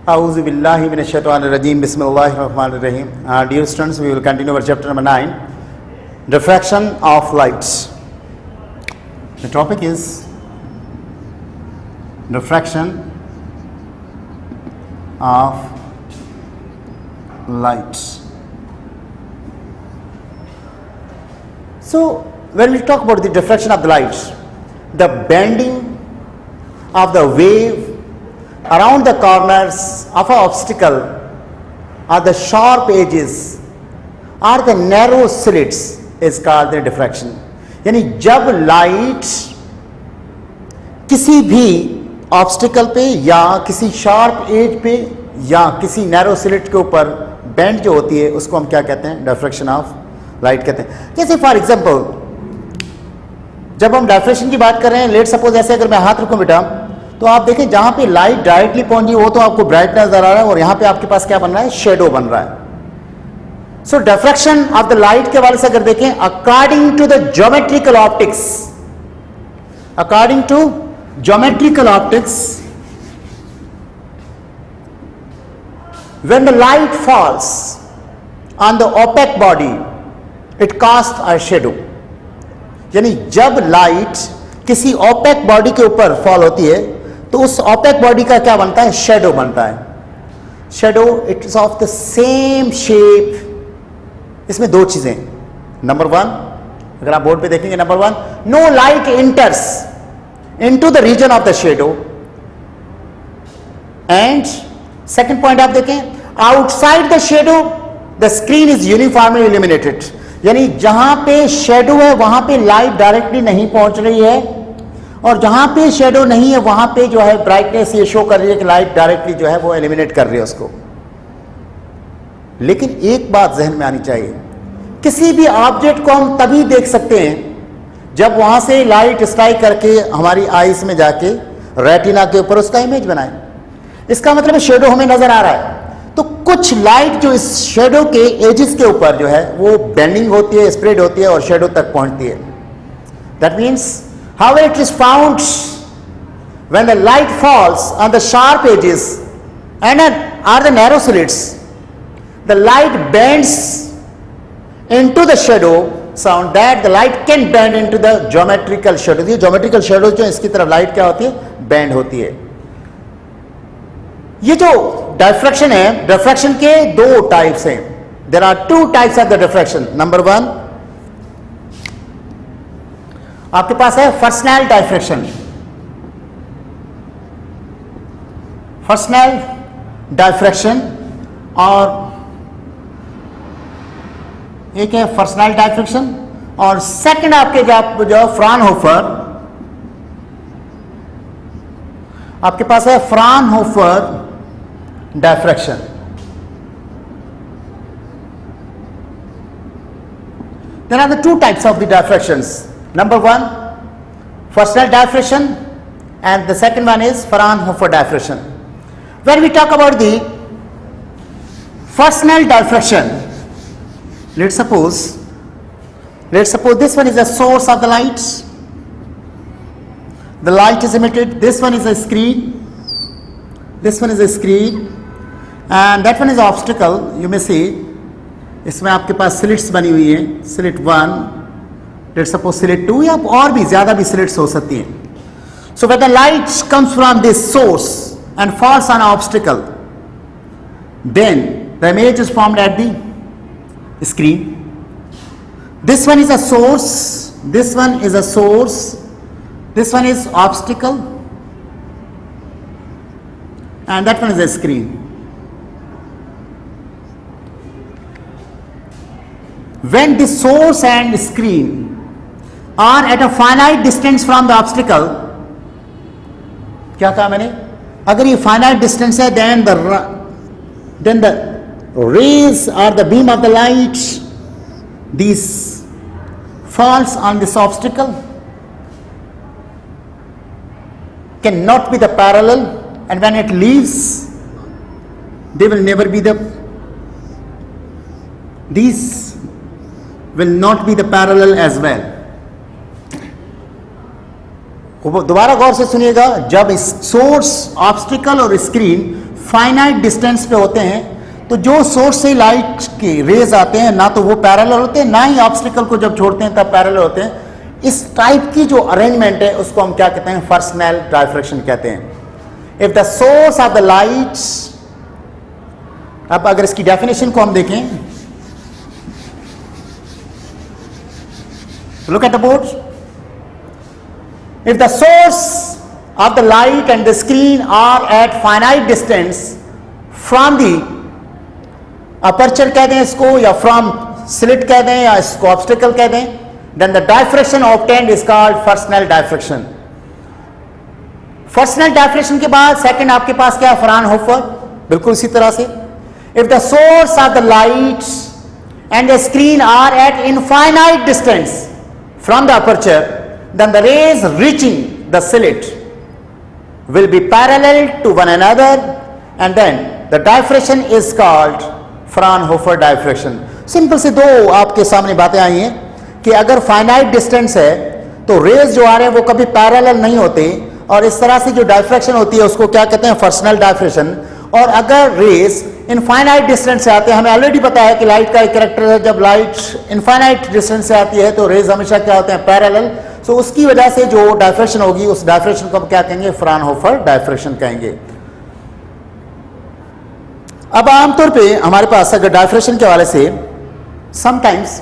A'udhu billahi minash shaitanir rajim. Bismillahir rahmanir rahim. Dear students, we will continue our chapter number 9, diffraction of lights. The topic is diffraction of lights. So, when we talk about the diffraction of the lights, the bending of the wave around the corners of an obstacle or the sharp edges or the narrow slits is called the diffraction. यानी जब light किसी भी obstacle पे या किसी sharp as पे या किसी नैरो स्लिट के ऊपर बेंड जो होती है उसको हम क्या कहते हैं? डिफ्रैक्शन ऑफ लाइट कहते हैं. जैसे फॉर एग्जांपल जब हम डिफ्रैक्शन की बात कर रहे हैं, लेट सपोज ऐसे अगर मैं हाथ रखूं बेटा, तो आप देखें जहां पे लाइट डायरेक्टली पहुंची वो तो आपको ब्राइट नजर आ रहा है और यहां पे आपके पास क्या बन रहा है? शेडो बन रहा है. So diffraction of the light के वाले से अगर देखें, according to the geometrical optics, according to geometrical optics, when the light falls on the opaque body it casts a shadow. यानी जब लाइट किसी ओपेक बॉडी के ऊपर फॉल होती है तो उस ओपेक बॉडी का क्या बनता है? शेडो बनता है. Shadow it is of the same shape. इसमें दो चीजें. नंबर वन, अगर आप बोर्ड पे देखेंगे, number one, no light enters into the region of the shadow. And second point आप देखें, outside the shadow the screen is uniformly illuminated. यानी जहां पे शेडो है वहां पे लाइट डायरेक्टली नहीं पहुंच रही है और जहां पे शेडो नहीं है वहां पे जो है ब्राइटनेस ये शो कर रही है कि लाइट डायरेक्टली जो है वो एलिमिनेट कर रही है उसको. लेकिन एक बात जहन में आनी चाहिए, किसी भी ऑब्जेक्ट को हम तभी देख सकते हैं जब वहां से लाइट स्ट्राइक करके हमारी आईज में जाके रेटिना के ऊपर उसका इमेज बनाए. इसका मतलब शेडो हमें नजर आ रहा है. तो कुछ लाइट जो इस शेडो के एजेस के ऊपर जो है वो बेंडिंग होती है, स्प्रेड होती है और शेडो तक पहुंचती है. That means how it is found when the light falls on the sharp edges and are the narrow slits, the light bends into the shadow sound that the light can bend into the geometrical shadow. ये geometrical shadow जो इसकी तरफ light क्या होती है? Bend होती है. ये जो डिफ्रैक्शन है, डिफ्रैक्शन के दो टाइप्स हैं. There are two types of the diffraction. Number one आपके पास है फ्रेस्नेल डिफ्रैक्शन. फ्रेस्नेल डिफ्रैक्शन और एक है फ्रेस्नेल डिफ्रैक्शन और सेकंड आपके जो फ्राउनहोफर, आपके पास है Fraunhofer diffraction. There are the two types of the diffractions. Number one, Fresnel diffraction, and the second one is Fraunhofer diffraction. When we talk about the Fresnel diffraction, let's suppose this one is the source of the light. The light is emitted. This one is a screen. This one is a screen. And that one is obstacle. You may see इसमें आपके पास slits बनी हुई है. Slit 1, let's suppose slit 2 या और भी ज्यादा भी स्लिट्स हो सकती हैं. So when the light comes from this source and falls on obstacle, then the image is formed at the screen. This one is a source, this one is a source, this one is obstacle and that one is a screen. When the source and screen are at a finite distance from the obstacle, क्या कहा मैंने? अगर ये finite distance है, then the rays or the beam of the light, these falls on this obstacle cannot be the parallel. And when it leaves, they will never be these will not be the parallel as well. दोबारा गौर से सुनिएगा, जब source, obstacle और screen finite distance पे होते हैं, तो जो सोर्स से लाइट के रेज आते हैं ना तो वो पैरेलल होते हैं, ना ही ऑब्स्टिकल को जब छोड़ते हैं तब पैरेलल होते हैं। इस टाइप की जो अरेंजमेंट है उसको हम क्या कहते हैं, फ्रेस्नेल डायफ्रैक्शन कहते हैं। If the source of the lights, अब अगर इसकी डेफिनेशन को हम देखें, look at the board. If the source of the light and the screen are at finite distance from the aperture कह दें इसको, या from slit कह दें, या इसको obstacle कह दें, then the diffraction obtained is called Fresnel diffraction. Fresnel diffraction के बाद सेकंड आपके पास क्या है, Fraunhofer, बिल्कुल इसी तरह से। If the source of the light and the screen are at infinite distance from the aperture, then the rays reaching the slit will be parallel to one another, and then the diffraction is called Fraunhofer diffraction. Simple से दो आपके सामने बातें आई हैं कि अगर finite distance है तो रेज जो आ रहे हैं वो कभी पैरेलल नहीं होते, और इस तरह से जो डायफ्रैक्शन होती है उसको क्या कहते हैं, फ्रेस्नेल डायफ्रैक्शन। और अगर रेज इनफाइनाइट डिस्टेंस से आते हैं, हमें ऑलरेडी पता है कि लाइट का एक कैरेक्टर है, जब लाइट इनफाइनाइट डिस्टेंस से आती है तो रेज हमेशा क्या होते हैं, पैरेलल। सो उसकी वजह से जो डायफ्रैक्शन होगी उस डायफ्रैक्शन को हम क्या कहेंगे, फ्राउनहोफर डायफ्रैक्शन कहेंगे। अब आमतौर पे हमारे पास अगर डायफ्रैक्शन के हवाले से समटाइम्स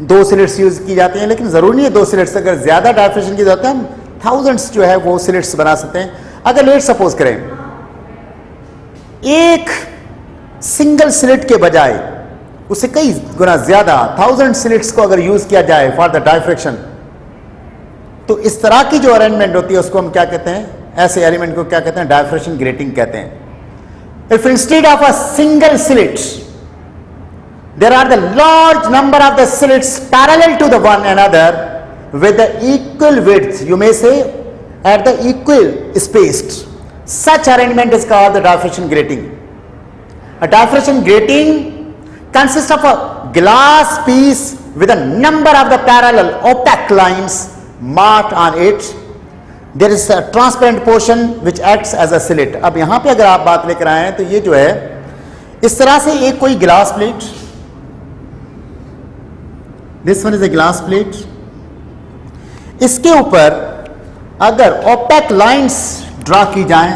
दो स्लिट्स यूज की जाती हैं, लेकिन जरूरी नहीं है दो स्लिट्स, अगर ज्यादा डायफ्रैक्शन की जरूरत है हम थाउजेंड्स जो है वो स्लिट्स बना सकते हैं। अगर लेट सपोज करें एक सिंगल स्लिट के बजाय उससे कई गुना ज्यादा 1000 स्लिट्स को अगर यूज किया जाए फॉर द डायफ्रैक्शन, तो इस तरह की जो अरेंजमेंट होती है उसको हम क्या कहते हैं, ऐसे एलिमेंट को क्या कहते हैं, डायफ्रैक्शन ग्रेटिंग कहते हैं। If instead of a single slit there are the large number of the slits parallel to the one another with the equal width, you may say at the equal spaced, such arrangement is called the diffraction grating. A diffraction grating consists of a glass piece with a number of the parallel opaque lines marked on it. There is a transparent portion which acts as a slit. अब यहां पे अगर आप बात लेकर आए हैं तो ये जो है इस तरह से एक कोई glass plate, this one is a glass plate, इसके ऊपर अगर ओपेक लाइंस ड्रा की जाएं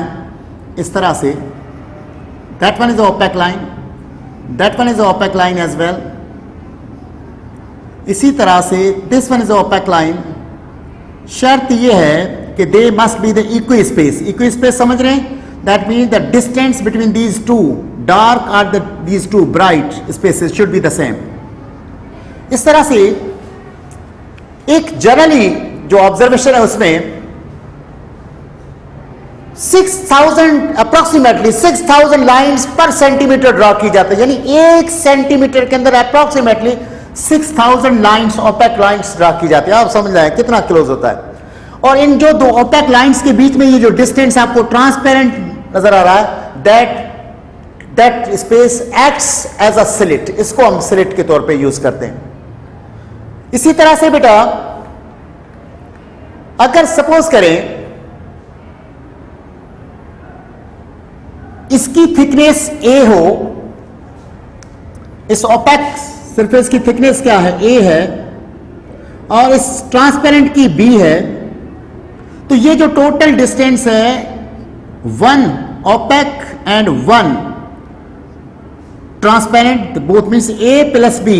इस तरह से, that one is opaque line, that one is opaque line as well, इसी तरह से this one is opaque line. शर्त यह है कि they must be the equispaced. Equispaced समझ रहे हैं, that means the distance between these two dark और these two bright spaces should be the same. इस तरह से एक जनरली जो ऑब्जर्वेशन है उसमें 6000 approximately 6000 lines per centimetre draw की जाती है, यानी 1 सेंटीमीटर के अंदर approximately 6000 lines opaque lines draw की जाती है। आप समझ रहे हैं कितना क्लोज होता है। और इन जो दो ओपेक लाइंस के बीच में ये जो डिस्टेंस आपको ट्रांसपेरेंट नजर आ रहा है, that space acts as a slit, इसको हम स्लिट के तौर पे यूज करते हैं। इसी तरह से बेटा अगर सपोज करें इसकी थिकनेस ए हो, इस ओपेक सरफेस की थिकनेस क्या है, ए है, और इस ट्रांसपेरेंट की बी है, तो ये जो टोटल डिस्टेंस है 1 opaque and 1 transparent, both means A plus B,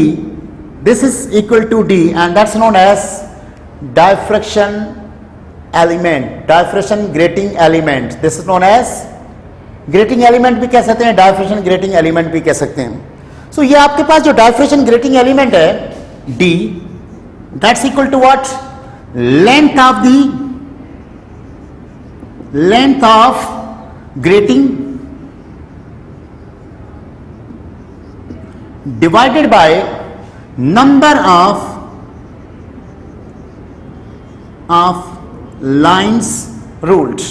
this is equal to D, and that's known as diffraction element, diffraction grating element. This is known as grating element भी कह सकते हैं, diffraction grating element भी कह सकते हैं। So ये आपके पास जो diffraction grating element है D, that's equal to what? Length of grating divided by number of lines ruled।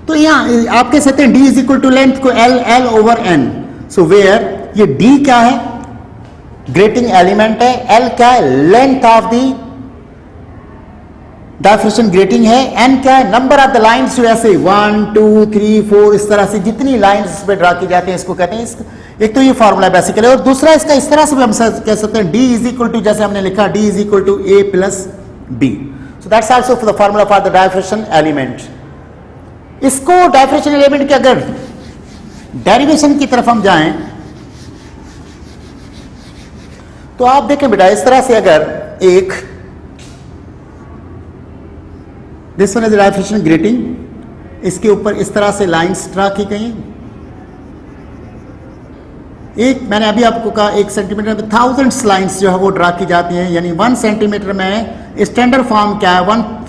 तो यहां आप कह सकते हैं D is equal to length को L over N। So where ये D क्या है, ग्रेटिंग एलिमेंट है, L क्या है, length of the diffraction grating है। एन क्या है? नंबर ऑफ द लाइन्स जो ऐसे 1 2 3 4 इस तरह से जितनी लाइन्स इस पे ड्रा की जाती हैं इसको कहते हैं। एक तो ये फॉर्मूला बेसिकली, और दूसरा इसका इस तरह से भी हम कह सकते हैं, डी इज इक्वल टू, जैसे हमने लिखा D is equal to A plus B. So that's also the formula for the diffraction element. इसको डायफ्रेक्शन एलिमेंट के अगर डेरिवेशन की तरफ हम जाएं तो आप देखें बेटा, इस तरह से अगर एक this one is diffraction grating, इसके ऊपर इस तरह से लाइंस ड्रा की गई। एक मैंने अभी आपको कहा 1 सेंटीमीटर में 1000 लाइंस जो है वो ड्रा की जाती हैं, यानी 1 सेंटीमीटर में स्टैंडर्ड फॉर्म क्या है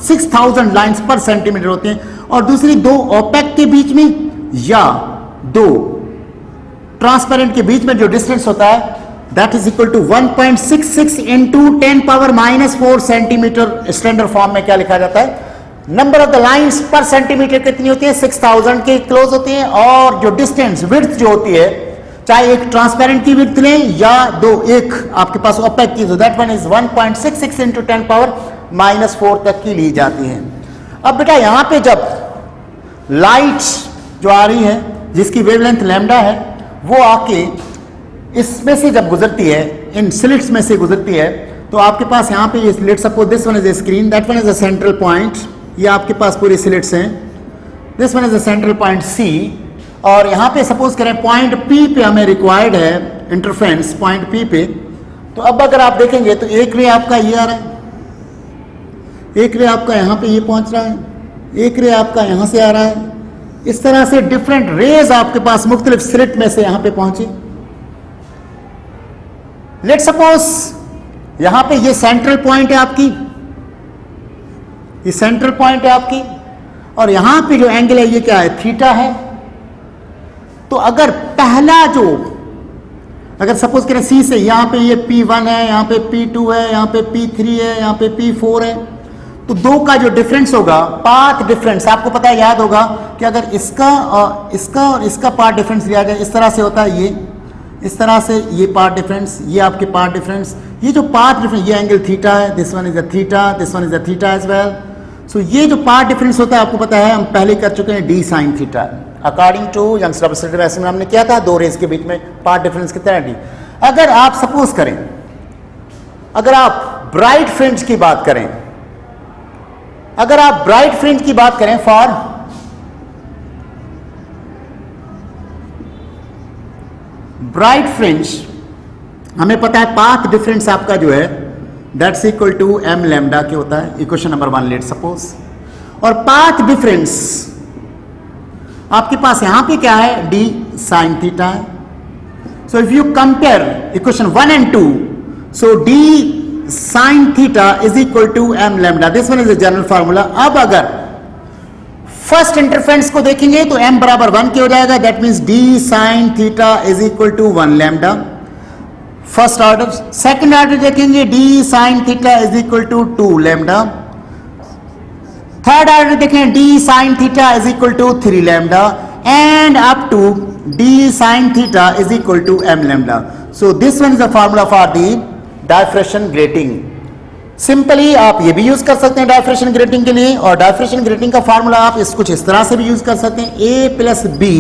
6000 लाइंस पर सेंटीमीटर होती हैं। और दूसरी दो ओपेक के बीच में या दो ट्रांसपेरेंट के बीच में जो डिस्टेंस होता है that is equal to 1.66 into 10⁻⁴ centimetre. Standard form में क्या लिखा जाता है? Number of the lines per centimetre कितनी होती है? 6000 के क्लोज होती हैं। और जो डिस्टेंस विड्थ जो होती है, चाहे एक ट्रांसपेरेंट की विड्थ लें या दो एक आपके पास ओपेक की, तो दैट वन इज 1.66 इंटू 10⁻⁴ तक की ली जाती है। अब बेटा यहां पे जब लाइट जो आ रही है जिसकी वेवलेंथ लैम्डा है, वो आके इसमें से जब गुजरती है, इन स्लिट्स में से गुजरती है, तो आपके पास यहाँ पे ये slit, suppose this one is a screen, that one is a central point, ये आपके पास पूरी स्लिट्स हैं, this one is a central point C, और यहाँ पे सपोज करें पॉइंट पी पे हमें रिक्वायर्ड है इंटरफेरेंस पॉइंट पी पे। तो अब अगर आप देखेंगे तो एक रे आपका ये आ रहा है, एक रे आपका यहाँ पे ये पहुंच रहा है, एक रे आपका यहाँ से आ रहा है। इस तरह से डिफरेंट रेज आपके पास मुख्तलिफ स्लिट में से यहाँ पे पहुंची। लेट सपोज यहां पे ये सेंट्रल पॉइंट है आपकी, ये सेंट्रल पॉइंट है आपकी, और यहां पे जो एंगल है ये क्या है? थीटा है। तो अगर पहला जो, अगर सपोज करें सी से, यहां पे ये P1 है, यहां पे P2 है, यहां पे P3 है, यहां पे P4 है, तो दो का जो डिफरेंस होगा, पाथ डिफरेंस, आपको पता है, याद होगा कि अगर इसका और इसका पाथ डिफरेंस लिया जाए, इस तरह से होता है ये, इस तरह से ये पार्ट डिफरेंस, ये आपके पार्ट डिफरेंस, ये जो पार्ट डिफरेंस, ये एंगल थीटा है, this one is a theta, this one is a theta as well. So ये जो पार्ट डिफरेंस होता है आपको पता है, हम पहले कर चुके हैं, D sine theta, according to Young's double slit ratio में हमने किया था, दो रेज के बीच में पार्ट डिफरेंस कितना है? डी। अगर आप सपोज करें, अगर आप ब्राइट फ्रिंज की बात करें, अगर आप ब्राइट फ्रिंज की बात करें फॉर ब्राइट फ्रिंज, हमें पता है पाथ डिफरेंस आपका जो है that's equal to M lambda के होता है, इक्वेशन नंबर 1 लेट सपोज। और पाथ डिफरेंस आपके पास यहां पे क्या है? डी साइन थीटा है। So if you compare equation 1 and 2, so D sine theta is equal to M lambda, this one is the general formula. अब अगर फर्स्ट इंटरफेरेंस को देखेंगे तो m बराबर 1 के हो जाएगा, that means d sine theta is equal to 1 lambda, first order. Second order देखेंगे, d sine theta is equal to 2 lambda. Third order देखें, d sine theta is equal to 3 lambda, and up to d sine theta is equal to m lambda. So this one is the formula for the diffraction grating. Simply आप ये भी use कर सकते हैं diffraction grating के लिए, और diffraction grating का फार्मूला आप कुछ इस तरह से भी यूज कर सकते हैं, a plus B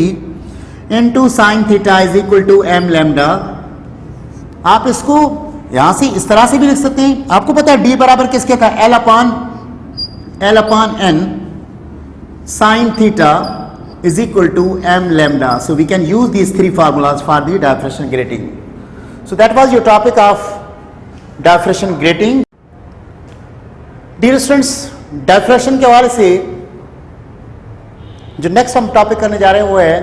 into sine theta is equal to M lambda. आप इसको यहां से इस तरह से भी लिख सकते हैं। आपको पता है d बराबर किसके था? L upon n sine theta is equal to M lambda. So we can use these 3 formulas for the diffraction grating. So that was your topic of diffraction grating. Dear students, diffraction के हवाले से जो next हम topic करने जा रहे हैं वो है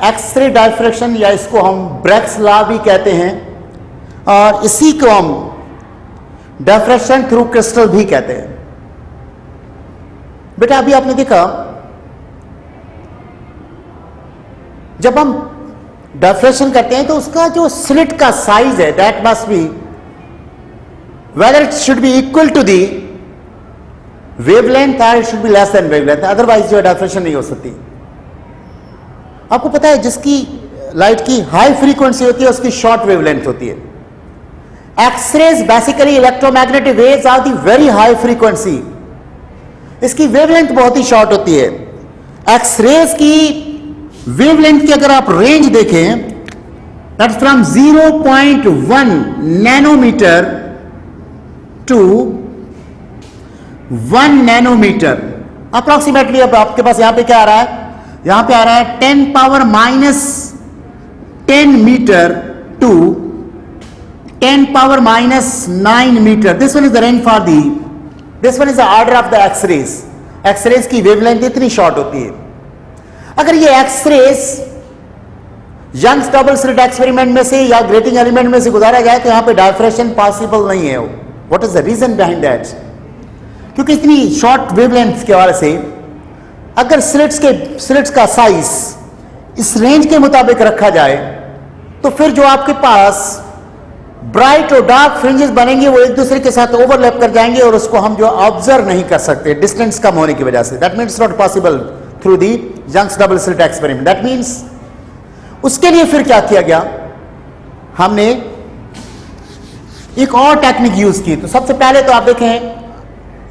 एक्सरे डायफ्रेक्शन, या इसको हम ब्रैग्स लॉ भी कहते हैं, और इसी को हम डायफ्रेक्शन थ्रू क्रिस्टल भी कहते हैं। बेटा अभी आपने देखा, जब हम डायफ्रेक्शन करते हैं तो उसका जो स्लिट का साइज है that must be whether it should be equal to the wavelength, it should be less than wavelength, otherwise जो डायफ्रेक्शन नहीं हो सकती। आपको पता है जिसकी लाइट की हाई फ्रीक्वेंसी होती है उसकी शॉर्ट वेवलेंथ होती है। X rays basically electromagnetic waves are the very high frequency, इसकी वेवलेंथ बहुत ही शॉर्ट होती है। एक्सरेज की वेवलेंथ की अगर आप रेंज देखें, that from 0.1 nanometre to 1 nanometre approximately. अब आपके पास यहां पे क्या आ रहा है, यहां पे आ रहा है 10 power minus 10 metre to 10 power minus 9 metre. This one is the range for the, this one is the order of the X-rays. X-rays की वेवलेंथ इतनी शॉर्ट होती है। अगर ये X-rays Young's double slit experiment में से या ग्रेटिंग एलिमेंट में से गुजारा जाए तो यहां पे डायफ्रेक्शन पॉसिबल नहीं है। What is the reason behind that? क्योंकि इतनी शॉर्ट वेवलेंथ के वजह से अगर स्लिट्स का साइज इस रेंज के मुताबिक रखा जाए तो फिर जो आपके पास ब्राइट और डार्क फ्रिंजेस बनेंगे वो एक दूसरे के साथ ओवरलैप कर जाएंगे और उसको हम जो ऑब्जर्व नहीं कर सकते डिस्टेंस कम होने की वजह से। That means not possible through the Young's double slit experiment. That means उसके लिए फिर क्या किया गया, हमने एक और टेक्निक यूज की। तो सबसे पहले तो आप देखें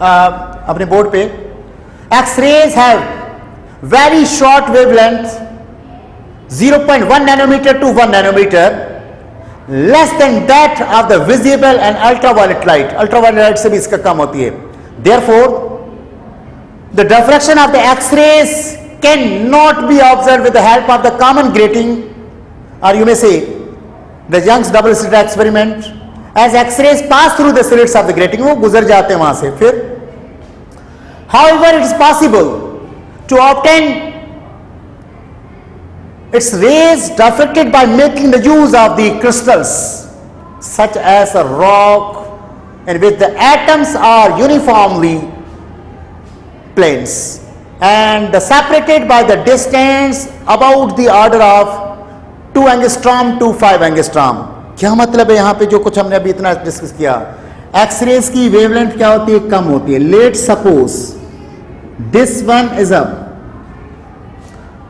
अपने बोर्ड पे, X-rays have very short wavelength 0.1 nanometre to 1 nanometre, less than that of the visible and ultraviolet light. Ultraviolet light से भी इसका कम होती है। Therefore the diffraction of the X-rays can not be observe with the help of the common grating, और you may say the Young's double slit experiment. As X-rays pass through the slits of the grating, वो गुजर जाते हैं वहां से। फिर however it is possible to obtain its rays diffracted by making the use of the crystals such as a rock in which the atoms are uniformly planes and separated by the distance about the order of 2 angstrom to 5 angstrom। क्या मतलब है यहां पे जो कुछ हमने अभी इतना डिस्कस किया, एक्सरेज की वेवलेंथ क्या होती है, कम होती है। Late suppose this one is a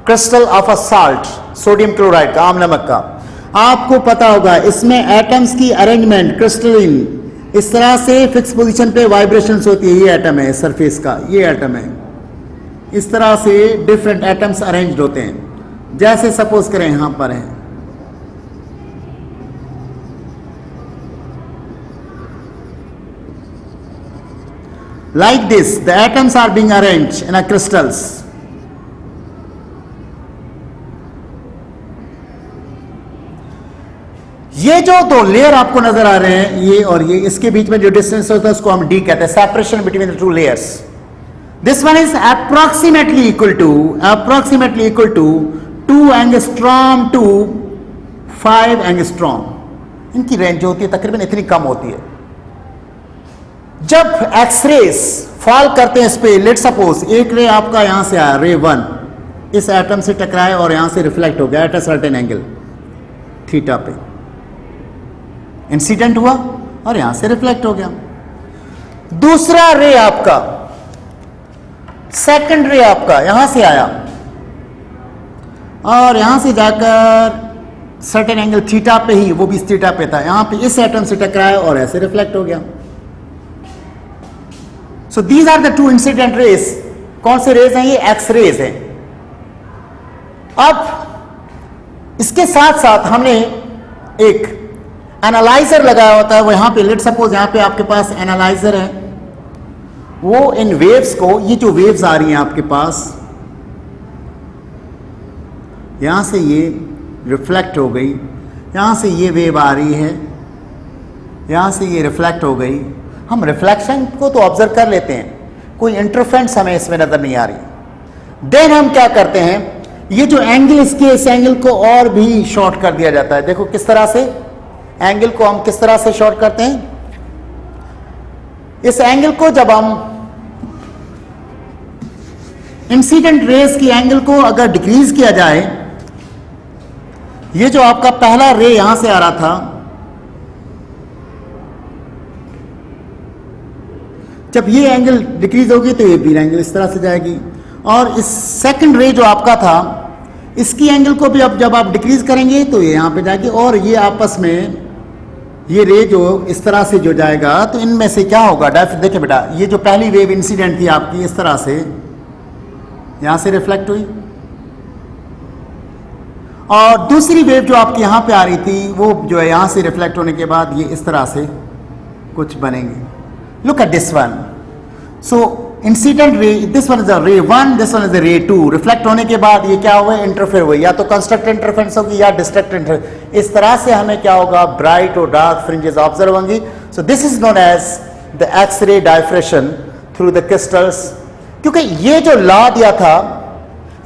crystal of a salt, sodium chloride का, आम नमक का। आपको पता होगा इसमें एटम्स की अरेंजमेंट क्रिस्टलिन इस तरह से फिक्स पोजीशन पे वाइब्रेशंस होती है। ये एटम है सरफेस का, ये एटम है, इस तरह से डिफरेंट एटम्स अरेंज्ड होते हैं। जैसे सपोज करें यहां पर है, like this the atoms are being arranged in a crystals। ये जो दो लेयर आपको नजर आ रहे हैं, ये और ये, इसके बीच में जो डिस्टेंस होता है उसको हम डी कहते हैं, separation between the two layers. This one is approximately equal to 2 angstrom to 5 angstrom. इनकी रेंज जो होती है तकरीबन इतनी कम होती है। जब एक्सरेज फॉल करते हैं इस पे, लेट सपोज एक रे आपका यहां से आया, रे 1 इस एटम से टकराए और यहां से रिफ्लेक्ट हो गया at a certain angle theta पे, इंसिडेंट हुआ और यहां से रिफ्लेक्ट हो गया। दूसरा रे आपका, सेकंड रे आपका यहां से आया और यहां से जाकर सर्टेन एंगल थीटा पे ही, वो भी थीटा पे था, यहां पे इस एटम से टकराया और ऐसे रिफ्लेक्ट हो गया। So these are the two incident rays. कौन से रेज हैं ये? एक्स रेज हैं। अब इसके साथ साथ हमने एक एनालाइजर लगाया होता है, वो यहां पे, लेट सपोज यहां पे आपके पास एनालाइजर है, वो इन वेव्स को, ये जो वेव्स आ रही हैं आपके पास, यहां से ये रिफ्लेक्ट हो गई, यहां से ये वेव आ रही है, यहां से ये रिफ्लेक्ट हो गई। हम रिफ्लेक्शन को तो ऑब्जर्व कर लेते हैं, कोई इंटरफेरेंस हमें इसमें नजर नहीं आ रही। देन हम क्या करते हैं, ये जो एंगल, इसके इस एंगल को और भी शॉर्ट कर दिया जाता है। देखो किस तरह से एंगल को हम किस तरह से शॉर्ट करते हैं। इस एंगल को जब हम इंसिडेंट रेज की एंगल को अगर डिक्रीज किया जाए, ये जो आपका पहला रे यहां से आ रहा था, जब ये एंगल डिक्रीज होगी तो ये भी एंगल इस तरह से जाएगी, और इस सेकंड रे जो आपका था, इसकी एंगल को भी अब जब आप डिक्रीज करेंगे तो ये यहां पे जाएगी, और ये आपस में ये रे जो इस तरह से जो जाएगा तो इनमें से क्या होगा, देखिए बेटा, ये जो पहली वेव इंसिडेंट थी आपकी इस तरह से यहां से रिफ्लेक्ट हुई, और दूसरी वेव जो आपकी यहां पे आ रही थी वो जो है यहां से रिफ्लेक्ट होने के बाद ये इस तरह से कुछ बनेंगे. Look at this one. So incident ray, this one is the रे 1, दिस वन इज द रे 2. रिफ्लेक्ट होने के बाद ये क्या हुआ, इंटरफेयर हुई, या तो कंस्ट्रक्ट इंटरफेरेंस होगी या डिस्ट्रक्ट इंटरफेरेंस. इस तरह से हमें क्या होगा, ब्राइट और डार्क फ्रिंजेस ऑब्जर्व होंगी. So this is known as the X-ray diffraction through the crystals. क्योंकि ये जो लॉ दिया था,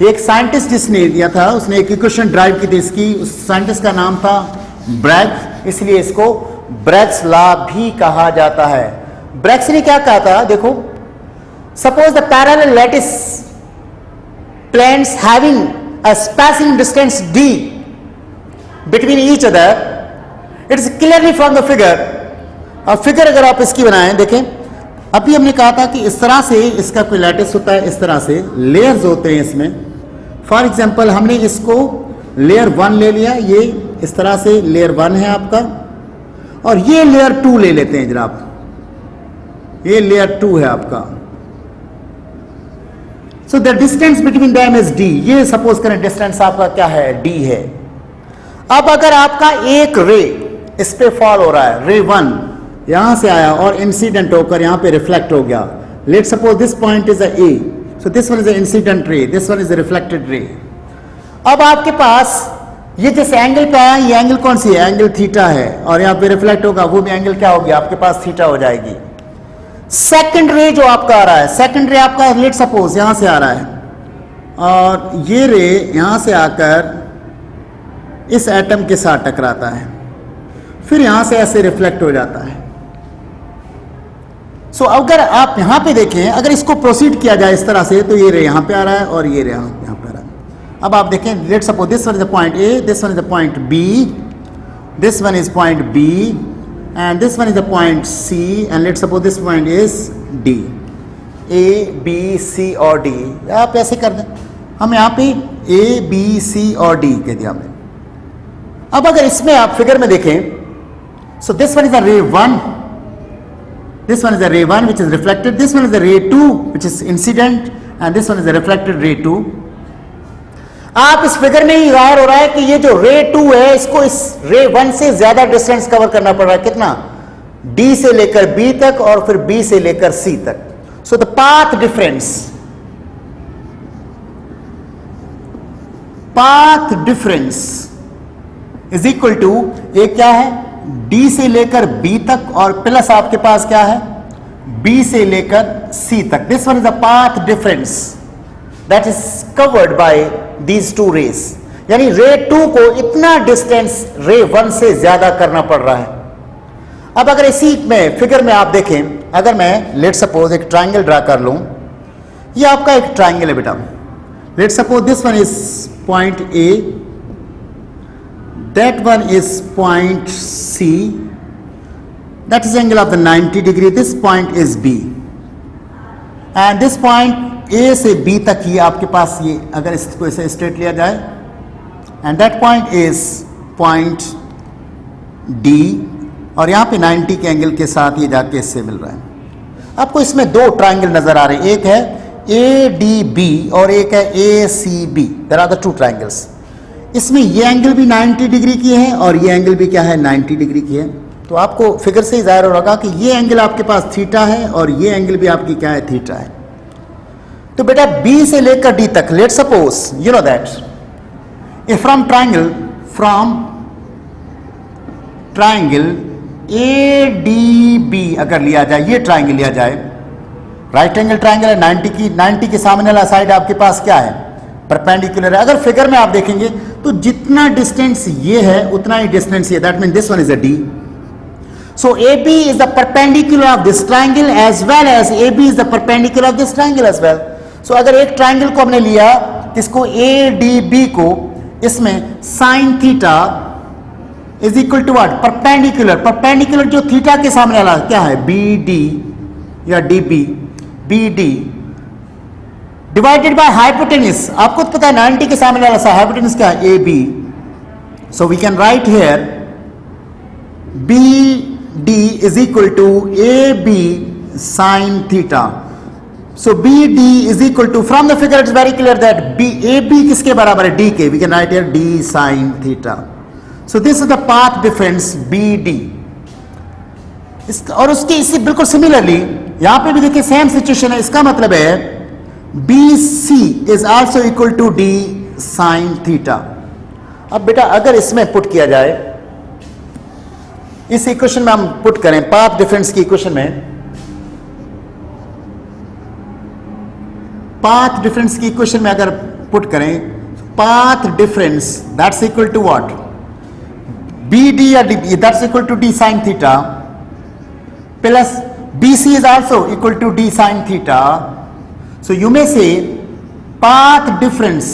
एक साइंटिस्ट जिसने दिया था, उसने एक इक्वेशन ड्राइव की थी इसकी, उस साइंटिस्ट का नाम था ब्रैग, इसलिए इसको ब्रैग्स लॉ भी कहा जाता है. ब्रैग्स ने क्या कहा था, देखो, suppose the parallel lattice planes having a spacing distance d between each other, it is clearly from the figure. अब फिगर अगर आप इसकी बनाएं, देखें, अभी हमने कहा था कि इस तरह से इसका कोई लैटिस होता है, इस तरह से लेयर्स होते हैं इसमें. फॉर एग्जांपल हमने इसको लेयर 1 ले लिया, ये इस तरह से लेयर 1 है आपका, और ये लेयर 2 ले लेते हैं जनाब, ये लेयर 2 है आपका. So the distance between them is D. ये सपोज करें डिस्टेंस आपका क्या है, डी है. अब अगर आपका एक रे इस पे फॉल हो रहा है, रे 1 यहां से आया और इंसिडेंट होकर यहां पे रिफ्लेक्ट हो गया. Late suppose this point is a A, so this one is a incident ray, this one is a reflected ray. अब आपके पास ये जिस एंगल पे आया, ये एंगल कौन सी है, एंगल थीटा है, और यहां पे रिफ्लेक्ट होगा, वो भी एंगल क्या होगी आपके पास, थीटा हो जाएगी. सेकंड रे जो आपका आ रहा है, सेकंड रे आपका लेट सपोज यहां से आ रहा है, और ये रे यहां से आकर इस एटम के साथ टकराता है, फिर यहां से ऐसे रिफ्लेक्ट हो जाता है. सो अगर आप यहां पे देखें, अगर इसको प्रोसीड किया जाए इस तरह से, तो ये रे यहां पे आ रहा है और ये रे यहां पे आ रहा है. अब आप देखें, let suppose this one is the point A, this one is the point B, this one is point B, and this one is the point C, and let's suppose this point is D. A, B, C और D. आप ऐसे कर दें, हम यहाँ पे A, B, C और D कह दिया हमने. अब अगर इसमें आप फिगर में देखें, so this one is the ray 1, this one is the ray 1 which is reflected, this one is the ray 2 which is incident, and this one is the reflected ray 2. आप इस फिगर में ही जाहिर हो रहा है कि ये जो रे 2 है, इसको इस रे 1 से ज्यादा डिस्टेंस कवर करना पड़ रहा है. कितना, D से लेकर B तक और फिर B से लेकर C तक. So the path difference is equal to, एक क्या है, D से लेकर B तक और प्लस आपके पास क्या है, B से लेकर C तक. This one is the path difference that is covered by these two rays. यानी रे 2 को इतना डिस्टेंस रे 1 से ज्यादा करना पड़ रहा है. अब अगर इसी में फिगर में आप देखें, अगर मैं लेट सपोज एक ट्राइंगल ड्रा कर लूं, ये आपका एक ट्राइंगल है बेटा. Let suppose this one is point A, that one is point C, that is angle of the 90 degree, this point is B, and this point A से बी तक ही आपके पास, ये अगर इसको ऐसे स्ट्रेट लिया जाए, and that point is point D, और यहां पे 90 के एंगल के साथ ये जाके इससे मिल रहा है. आपको इसमें दो ट्राइंगल नजर आ रहे हैं, एक है ए डी बी और एक है A C B. There are the two triangles. इसमें ये एंगल भी 90 डिग्री की है और ये एंगल भी क्या है, 90 डिग्री की है. तो आपको फिगर से ही जाहिर हो रहा कि ये एंगल आपके पास थीटा है और ये एंगल भी आपकी क्या है, थीटा है. तो बेटा B से लेकर D तक, let suppose you know that if from triangle ADB अगर लिया जाए, ये ट्राइंगल लिया जाए, राइट एंगल ट्राइंगल है, 90 के सामने वाला साइड आपके पास क्या है, परपेंडिकुलर है. अगर फिगर में आप देखेंगे तो जितना डिस्टेंस ये है उतना ही डिस्टेंस ये, that mean this one is a D. So AB is the perpendicular of this triangle as well as AB is the perpendicular of this triangle as well. So अगर एक ट्राइंगल को हमने लिया, इसको ADB को, इसमें sine theta is equal to what, perpendicular. Perpendicular जो theta के सामने वाला क्या है, BD या DB, BD divided by hypotenuse. आपको तो पता है 90 के सामने वाला हाइपोटेन्यूस क्या है, AB. So we can write here BD is equal to AB sin theta. So BD is equal to, from the figure it's very clear that AB किसके बराबर है? D के. We can write here D sin theta. So this is the path difference BD. और उसके इससे बिल्कुल similarly यहां पे भी देखिए सेम सिचुएशन है. इसका मतलब है BC is also equal to D sin theta. अब बेटा अगर इसमें पुट किया जाए, इस इक्वेशन में हम पुट करें, पाथ डिफरेंस की इक्वेशन में, पाथ डिफरेंस की इक्वेशन में अगर पुट करें, path difference that's equal to what? BD या that's equal to D sin theta plus BC is also equal to D sin theta. So you may say path difference,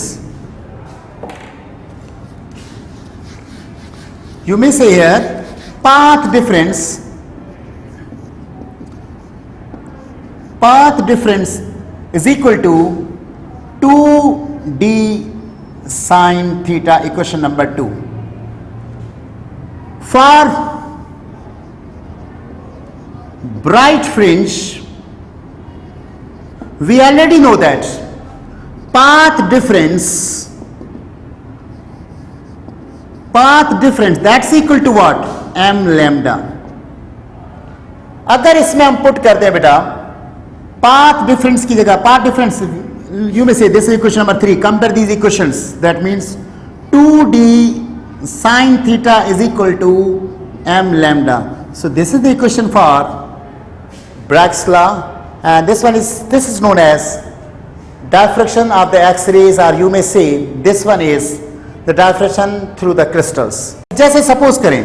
you may say here path difference is equal to 2D sin theta, equation number 2. For bright fringe, we already know that path difference that's equal to what? M lambda. अगर इसमें हम put करते हैं बेटा path difference की जगह, path difference, you may say this is equation number 3. Compare these equations. That means 2D sin theta is equal to M lambda. So this is the equation for Bragg's law, and this is known as diffraction of the X-rays, or you may say this one is the diffraction through the crystals. जैसे suppose करें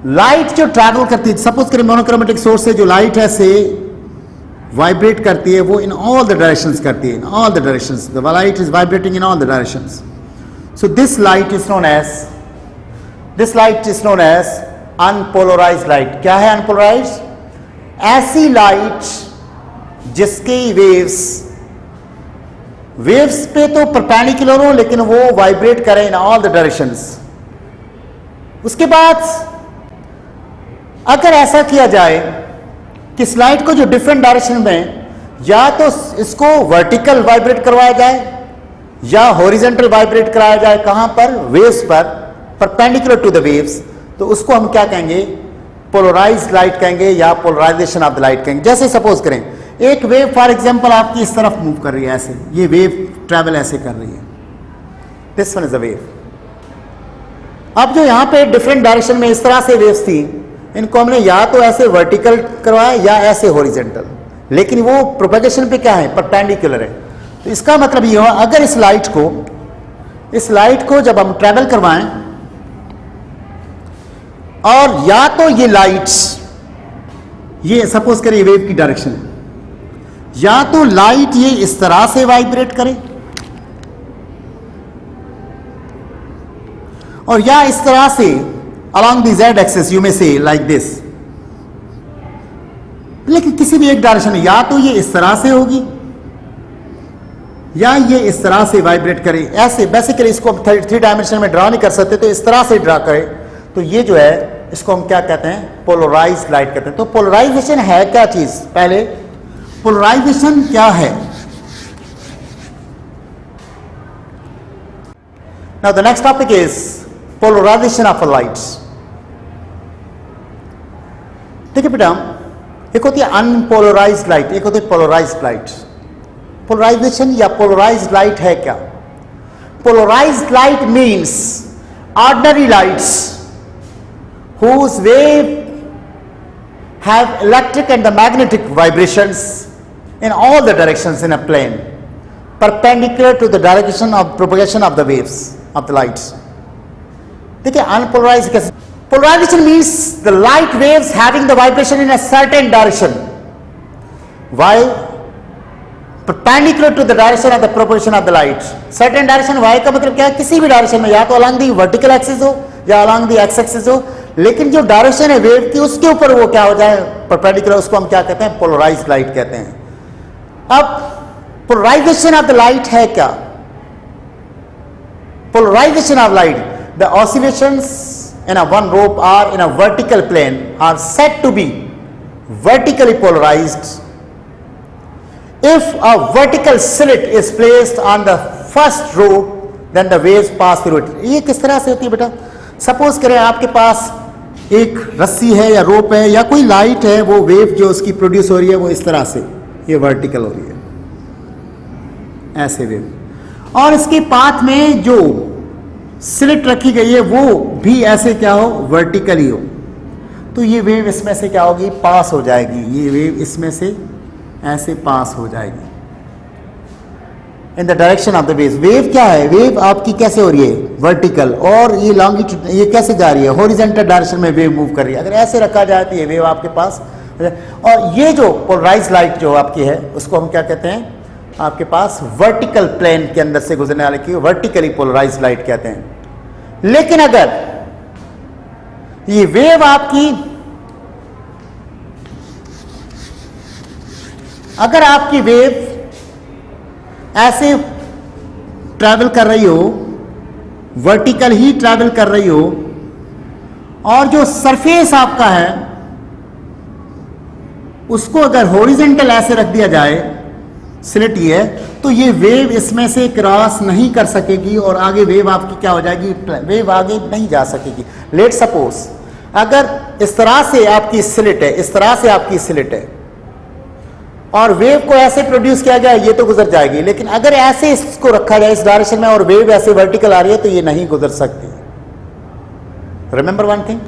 light जो travel करती है, suppose करें monochromatic source से जो light है से वाइब्रेट करती है, वो इन ऑल द डायरेक्शंस करती है, in all the directions. The light is vibrating in all the directions. So this light is known as unpolarised light. क्या है अनपोलराइज्ड? ऐसी लाइट जिसकी वेव्स पे तो परपेंडिकुलर हो लेकिन वो वाइब्रेट करें इन ऑल द डायरेक्शंस. उसके बाद अगर ऐसा किया जाए कि इस लाइट को जो डिफरेंट डायरेक्शन में या तो इसको वर्टिकल वाइब्रेट करवाया जाए या हॉरिजॉन्टल वाइब्रेट कराया जाए, कहां पर? वेव्स पर, परपेंडिकुलर टू द वेव्स, तो उसको हम क्या कहेंगे? पोलराइज्ड लाइट कहेंगे या पोलराइजेशन ऑफ द लाइट कहेंगे. जैसे सपोज करें एक वेव फॉर एग्जांपल आपकी इस तरफ मूव कर रही है, ऐसे ये वेव ट्रैवल ऐसे कर रही है, this one is the wave. अब जो यहां पे डिफरेंट डायरेक्शन में इस तरह से वेव्स थी, इनको हमने या तो ऐसे वर्टिकल करवाया या ऐसे हॉरिजॉन्टल, लेकिन वो प्रोपेगेशन पे क्या है? परपेंडिकुलर है. तो इसका मतलब ये हुआ अगर इस लाइट को जब हम ट्रैवल करवाएं और या तो ये लाइट्स, ये सपोज करें वेव की डायरेक्शन है, या तो लाइट ये इस तरह से वाइब्रेट करे और या इस तरह से along the z axis, you may say like this. लेकिन किसी भी एक डायरेक्शन में या तो ये इस तरह से होगी या ये इस तरह से वाइब्रेट करे. ऐसे बेसिकली इसको हम 3 डायमेंशन में ड्रा नहीं कर सकते, तो इस तरह से ड्रा करे. तो ये जो है इसको हम क्या कहते हैं? पोलराइज्ड लाइट कहते हैं. तो पोलराइजेशन है क्या चीज? पहले पोलराइजेशन क्या है? Now the next topic is polarisation of lights. देखिए बेटा, एक होती है अनपोलराइज्ड लाइट, एक होती है पोलराइज्ड लाइट. पोलराइजेशन या पोलराइज्ड लाइट है क्या? Polarised light means ordinary lights whose wave have electric and the magnetic vibrations in all the directions in a plane perpendicular to the direction of propagation of the waves of the lights. देखिए unpolarized कैसे? Polarization means the light waves having the vibration in a certain direction while perpendicular to the direction of the propagation of the light. Certain direction, y का मतलब क्या है? किसी भी direction में, या तो along the vertical axis हो या along the x axis हो, लेकिन जो डायरेक्शन है वेव की उसके ऊपर वो क्या हो जाए? परपेंडिकुलर. उसको हम क्या कहते हैं? पोलराइज्ड लाइट कहते हैं. अब पोलराइजेशन ऑफ द लाइट है क्या? Polarisation of light, the oscillations in a one rope or in a vertical plane are said to be vertically polarized if a vertical slit is placed on the first rope then the waves pass through it. ये किस तरह से होती है बेटा? Suppose करें आपके पास एक रस्सी है या रोप है या कोई लाइट है, वो वेव जो उसकी प्रोड्यूस हो रही है वो इस तरह से ये वर्टिकल हो रही है, ऐसे वेव, और इसके पाथ में जो स्लिट रखी गई है वो भी ऐसे क्या हो, वर्टिकली हो, तो ये वेव इसमें से क्या होगी, पास हो जाएगी, ये वेव इसमें से ऐसे पास हो जाएगी in the direction of the wave. Wave क्या है, वेव आपकी कैसे हो रही है, वर्टिकल, और ये लॉन्गिट्यूड ये कैसे जा रही है, हॉरिजॉन्टल डायरेक्शन में वेव मूव कर रही है. अगर ऐसे रखा जाए तो ये वेव आपके पास, और ये जो पोलराइज लाइट जो आपकी है उसको हम क्या कहते हैं, आपके पास वर्टिकल प्लेन के अंदर से गुजरने वाले की वर्टिकली पोलराइज लाइट कहते हैं. लेकिन अगर ये वेव आपकी, अगर आपकी वेव ऐसे ट्रैवल कर रही हो, वर्टिकल ही ट्रैवल कर रही हो, और जो सरफेस आपका है उसको अगर हॉरिजॉन्टल ऐसे रख दिया जाए, स्लिट ये है, तो ये वेव इसमें से क्रॉस नहीं कर सकेगी और आगे वेव आपकी क्या हो जाएगी, वेव आगे नहीं जा सकेगी. लेट सपोज अगर इस तरह से आपकी स्लिट है, इस तरह से आपकी स्लिट है और वेव को ऐसे प्रोड्यूस किया जाए, ये तो गुजर जाएगी, लेकिन अगर ऐसे इसको रखा जाए इस डायरेक्शन में और वेव ऐसे वर्टिकल आ रही है तो ये नहीं गुजर सकती. रिमेंबर वन थिंग,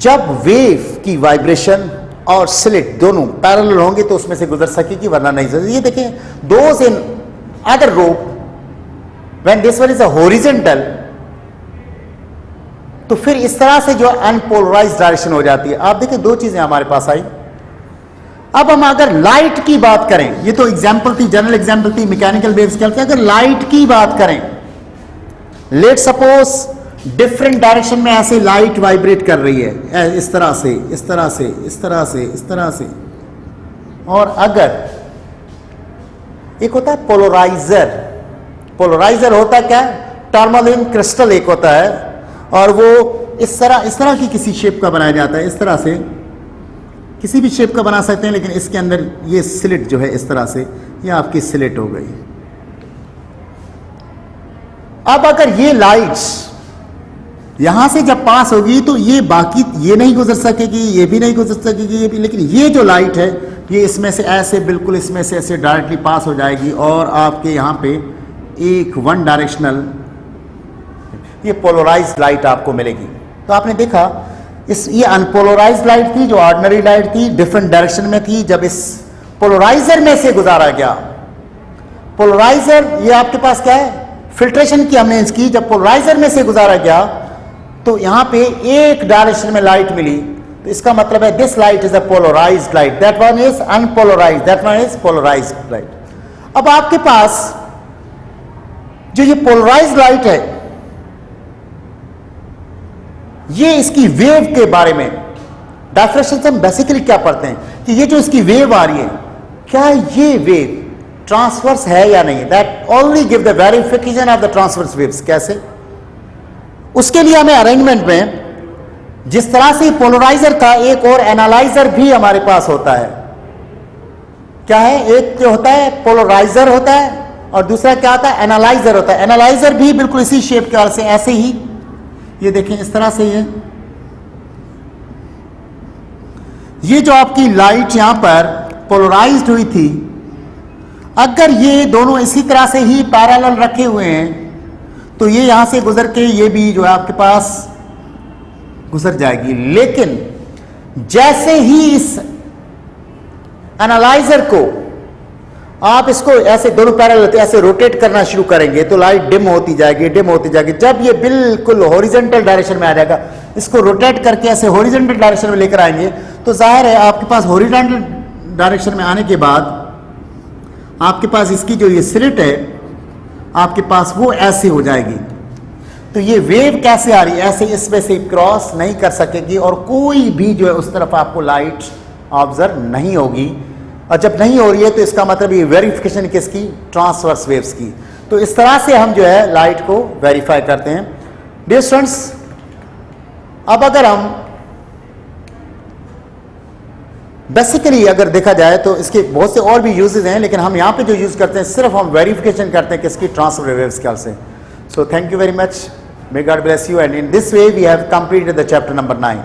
जब वेव की वाइब्रेशन और स्लिट दोनों पैरेलल होंगे तो उसमें से गुजर सकेगी, वरना नहीं गुजर. ये देखें, those in other rope when this one is a horizontal, तो फिर इस तरह से जो अनपोलराइज्ड डायरेक्शन हो जाती है. आप देखें दो चीजें हमारे पास आई. अब हम अगर लाइट की बात करें, ये तो एग्जांपल थी, जनरल एग्जांपल थी, मैकेनिकल वेव्स के. अगर लाइट की बात करें, लेट सपोज डिफरेंट डायरेक्शन में ऐसे लाइट वाइब्रेट कर रही है, इस तरह से, इस तरह से, इस तरह से, इस तरह से, और अगर एक होता है पोलराइजर, पोलराइजर होता क्या है, टर्मलिन क्रिस्टल एक होता है, और वो इस तरह की किसी शेप का बनाया जाता है, इस तरह से किसी भी शेप का बना सकते हैं, लेकिन इसके अंदर ये स्लिट जो है इस तरह से, ये आपकी स्लिट हो गई. अब अगर ये लाइट्स यहां से जब पास होगी तो ये बाकी ये नहीं गुजर सकेगी, ये भी नहीं गुजर सकेगी, ये भी, लेकिन ये जो लाइट है ये इसमें से ऐसे बिल्कुल इसमें से ऐसे डायरेक्टली पास हो जाएगी और आपके यहां पे एक वन डायरेक्शनल ये पोलराइज्ड लाइट आपको मिलेगी. तो आपने देखा ये अनपोलराइज्ड लाइट थी, जो ऑर्डिनरी लाइट थी, डिफरेंट डायरेक्शन में थी. जब इस पोलराइजर में से गुजारा गया, पोलराइजर ये आपके पास क्या है, फिल्ट्रेशन की हमने इसकी, जब पोलराइजर में से गुजारा गया तो यहां पे एक डायरेक्शन में लाइट मिली, तो इसका मतलब है this light is a polarised light, that one is unpolarised, that one is polarised light. अब आपके पास जो ये पोलराइज्ड लाइट है, ये इसकी वेव के बारे में डेफिनेशन से हम बेसिकली क्या पढ़ते हैं कि ये जो इसकी वेव आ रही है, क्या ये वेव ट्रांसवर्स है या नहीं. That only give the verification of the transverse waves. कैसे, उसके लिए हमें अरेंजमेंट में जिस तरह से पोलराइजर था, एक और एनालाइजर भी हमारे पास होता है. क्या है, एक जो होता है पोलराइजर होता है और दूसरा क्या होता है, एनालाइजर होता है. एनालाइजर भी बिल्कुल इसी शेप के से ऐसे ही, ये देखें इस तरह से, ये जो आपकी लाइट यहां पर पोलराइज्ड हुई थी, अगर ये दोनों इसी तरह से ही पैरेलल रखे हुए हैं तो ये यहां से गुजर के ये भी जो है आपके पास गुजर जाएगी. लेकिन जैसे ही इस एनालाइजर को आप इसको ऐसे दोनों पैरेलल ऐसे रोटेट करना शुरू करेंगे तो लाइट डिम होती जाएगी, डिम होती जाएगी. जब ये बिल्कुल हॉरिजॉन्टल डायरेक्शन में आ जाएगा, इसको रोटेट करके ऐसे हॉरिजॉन्टल डायरेक्शन में लेकर आएंगे तो जाहिर है आपके पास हॉरिजॉन्टल डायरेक्शन में आने के बाद आपके पास इसकी जो ये स्लिट है आपके पास वो ऐसे हो जाएगी. तो ये वेव कैसे आ रही है, ऐसे इसमें से क्रॉस नहीं कर सकेगी और कोई भी जो है उस तरफ आपको लाइट ऑब्जर्व नहीं होगी. और जब नहीं हो रही है तो इसका मतलब ये वेरिफिकेशन किसकी, ट्रांसवर्स वेव्स की. तो इस तरह से हम जो है लाइट को वेरीफाई करते हैं. डियर स्टूडेंट्स, अब अगर हम बेसिकली अगर देखा जाए तो इसके बहुत से और भी यूजेस हैं, लेकिन हम यहाँ पे जो यूज करते हैं सिर्फ हम वेरिफिकेशन करते हैं किसकी, ट्रांसफर वेव स्केल से. So thank you very much. May God bless you, and in this way we have completed the chapter number 9.